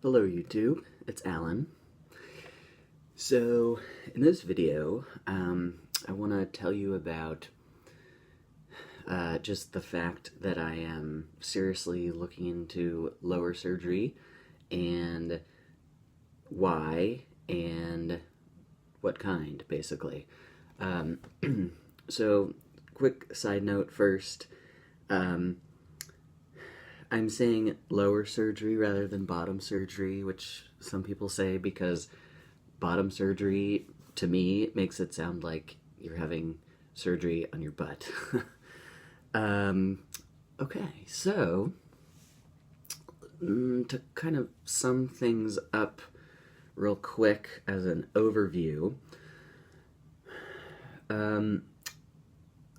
Hello YouTube, it's Alan. So in this video, I want to tell you about just the fact that I am seriously looking into lower surgery and why and what kind, basically. So quick side note first, I'm saying lower surgery rather than bottom surgery, which some people say because bottom surgery, to me, makes it sound like you're having surgery on your butt. Okay, so to kind of sum things up real quick as an overview,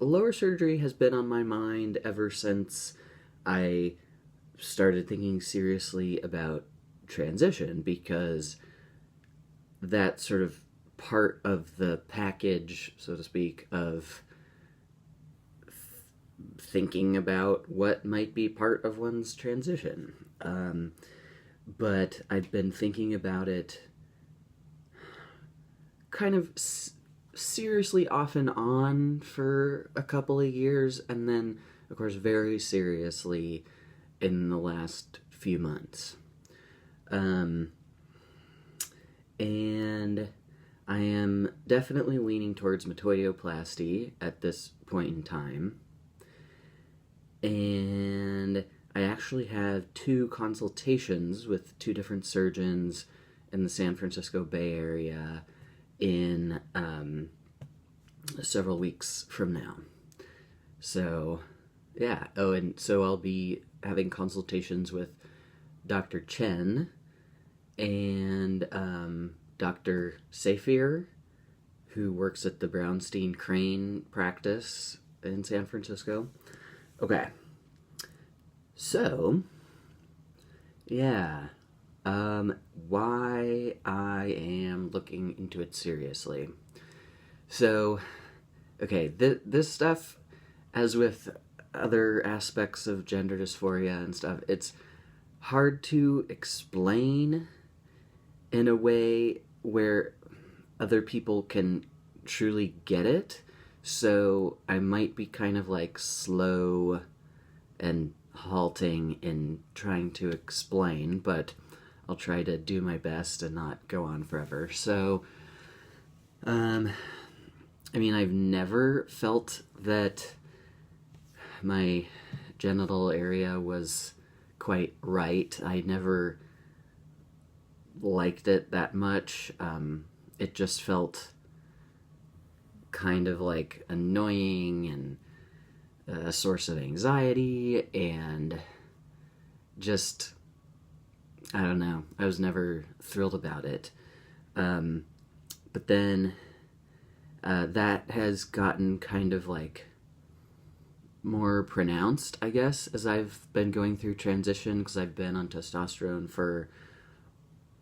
lower surgery has been on my mind ever since I started thinking seriously about transition, because that sort of part of the package, so to speak, of thinking about what might be part of one's transition. But I've been thinking about it kind of seriously off and on for a couple of years, and then, of course, very seriously in the last few months. And I am definitely leaning towards metoidioplasty at this point in time. And I actually have 2 consultations with 2 different surgeons in the San Francisco Bay Area in several weeks from now. So, yeah. Oh, and so I'll be having consultations with Dr. Chen and Dr. Safier, who works at the Brownstein Crane practice in San Francisco. Okay. So, yeah. Why I am looking into it seriously. So, okay, this stuff, as with other aspects of gender dysphoria and stuff, it's hard to explain in a way where other people can truly get it. So I might be kind of like slow and halting in trying to explain, but I'll try to do my best and not go on forever. So, I mean, I've never felt that my genital area was quite right. I never liked it that much. It just felt kind of like annoying and a source of anxiety, and just, I don't know, I was never thrilled about it. But then that has gotten kind of like more pronounced, I guess, as I've been going through transition, because I've been on testosterone for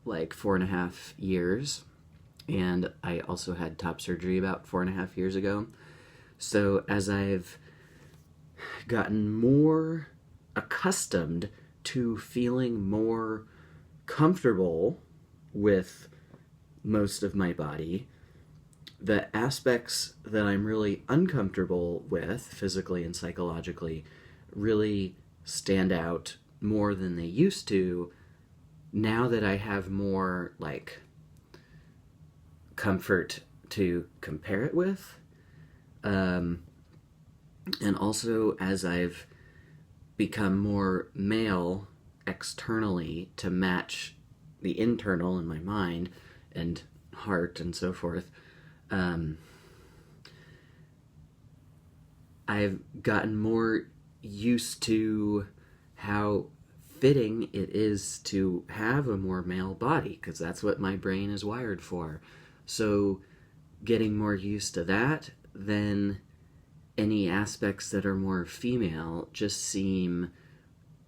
like 4.5 years, and I also had top surgery about 4.5 years ago. So as I've gotten more accustomed to feeling more comfortable with most of my body, the aspects that I'm really uncomfortable with, physically and psychologically, really stand out more than they used to, now that I have more, like, comfort to compare it with. And also, as I've become more male externally to match the internal in my mind and heart and so forth, I've gotten more used to how fitting it is to have a more male body, because that's what my brain is wired for. So getting more used to that, then any aspects that are more female just seem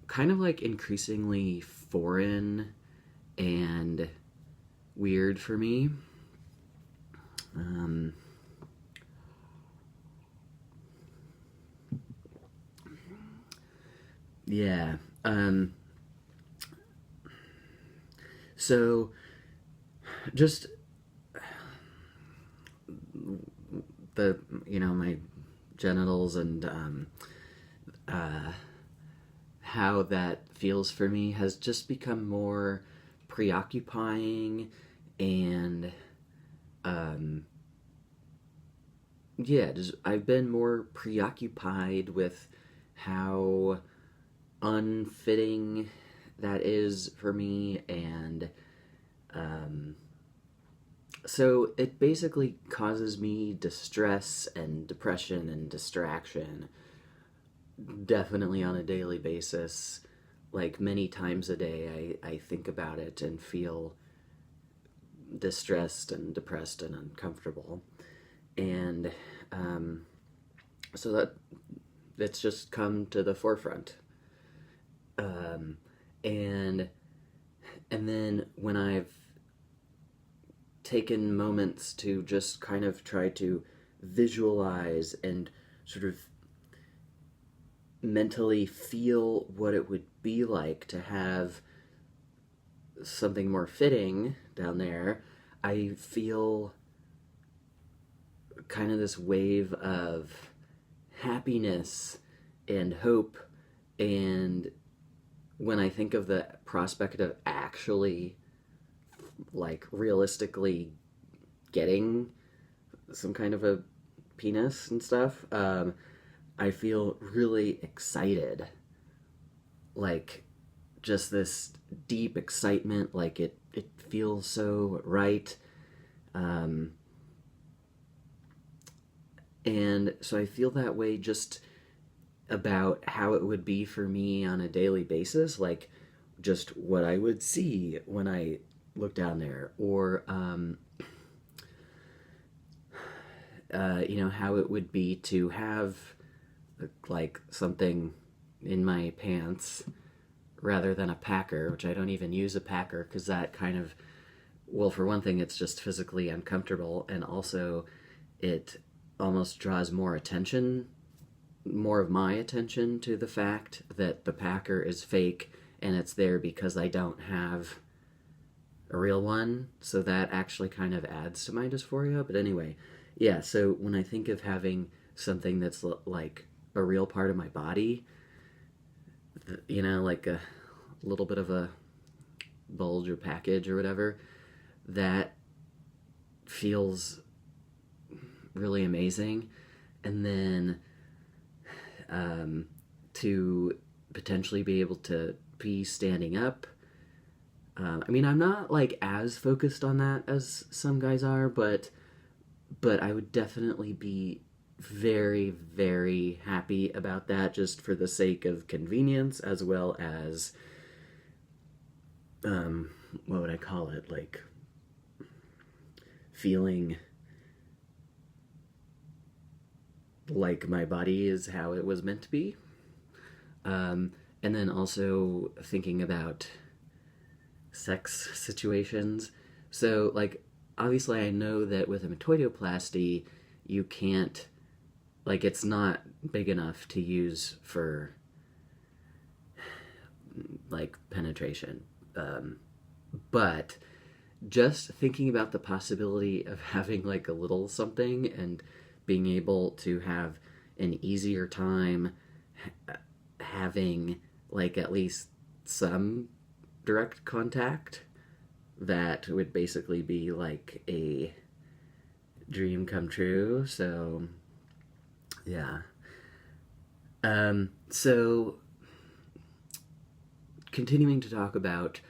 kind of like increasingly foreign and weird for me. Yeah. So just the, my genitals and how that feels for me has just become more preoccupying, and I've been more preoccupied with how unfitting that is for me, and so it basically causes me distress and depression and distraction, definitely on a daily basis. Like many times a day, I think about it and feel distressed and depressed and uncomfortable. And so that it's just come to the forefront. Um, and and then when I've taken moments to just kind of try to visualize and sort of mentally feel what it would be like to have something more fitting down there, I feel kind of this wave of happiness and hope. And when I think of the prospect of actually, like, realistically getting some kind of a penis and stuff, I feel really excited. Like, just this deep excitement, like it feels so right. Um, and so I feel that way just about how it would be for me on a daily basis, like just what I would see when I look down there, or how it would be to have like something in my pants rather than a packer, which I don't even use a packer because that kind of, well, for one thing, it's just physically uncomfortable, and also it almost draws more attention, more of my attention to the fact that the packer is fake and it's there because I don't have a real one. So that actually kind of adds to my dysphoria. But anyway, yeah, so when I think of having something that's like a real part of my body, like a little bit of a bulge or package or whatever, that feels really amazing. And then to potentially be able to be standing up. I mean, I'm not like as focused on that as some guys are, but I would definitely be very, very happy about that, just for the sake of convenience, as well as what would I call it? Like feeling like my body is how it was meant to be. And then also thinking about sex situations. So, like, obviously, I know that with a metoidoplasty, you can't, like, it's not big enough to use for, like, penetration. But just thinking about the possibility of having, like, a little something and being able to have an easier time having, like, at least some direct contact, that would basically be like a dream come true. So yeah. So continuing to talk about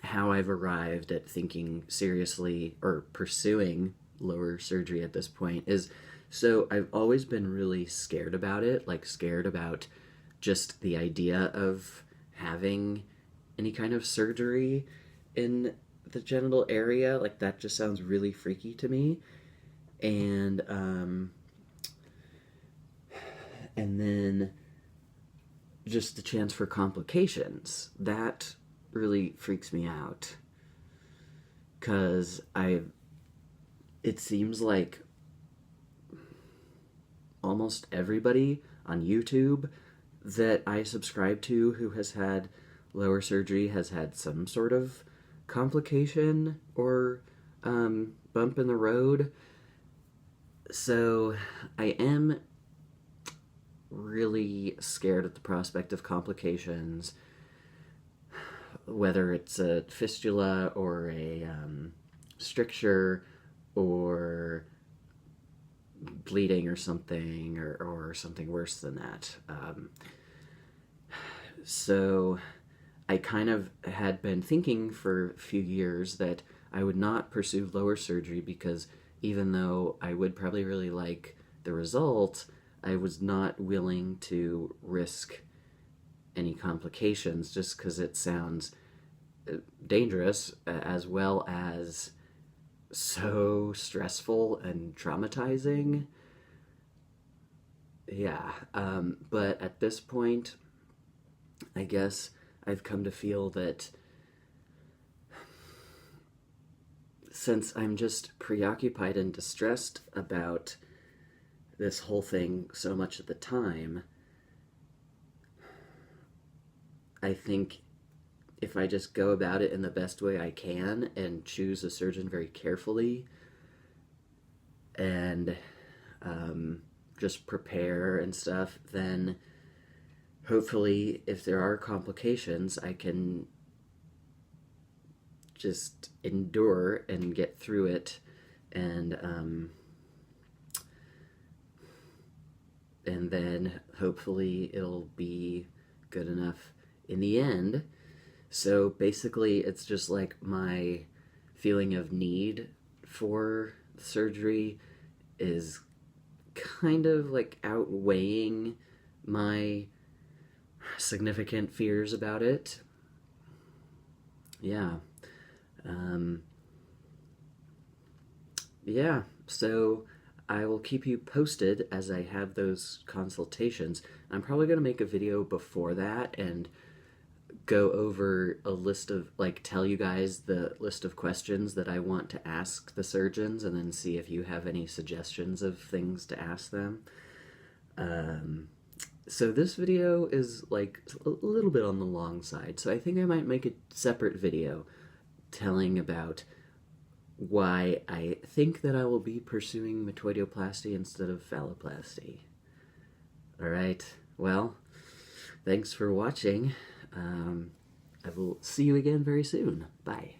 how I've arrived at thinking seriously or pursuing lower surgery at this point is, so I've always been really scared about it, like scared about just the idea of having any kind of surgery in the genital area. Like, that just sounds really freaky to me. And then just the chance for complications, that really freaks me out, because it seems like almost everybody on YouTube that I subscribe to who has had lower surgery has had some sort of complication or bump in the road. So I am really scared at the prospect of complications, whether it's a fistula or a stricture or bleeding or something, or something worse than that. So I kind of had been thinking for a few years that I would not pursue lower surgery because even though I would probably really like the result, I was not willing to risk any complications just because it sounds dangerous as well as so stressful and traumatizing. Yeah, but at this point, I guess I've come to feel that since I'm just preoccupied and distressed about this whole thing so much at the time, I think if I just go about it in the best way I can and choose a surgeon very carefully and just prepare and stuff, then hopefully if there are complications, I can just endure and get through it, and then hopefully it'll be good enough in the end. So basically it's just like my feeling of need for surgery is kind of like outweighing my significant fears about it. Yeah. Yeah, so I will keep you posted as I have those consultations. I'm probably going to make a video before that and go over a list of, like, tell you guys the list of questions that I want to ask the surgeons and then see if you have any suggestions of things to ask them. So this video is like a little bit on the long side, so I think I might make a separate video telling about why I think that I will be pursuing metoidioplasty instead of phalloplasty. Alright, well, thanks for watching. I will see you again very soon. Bye.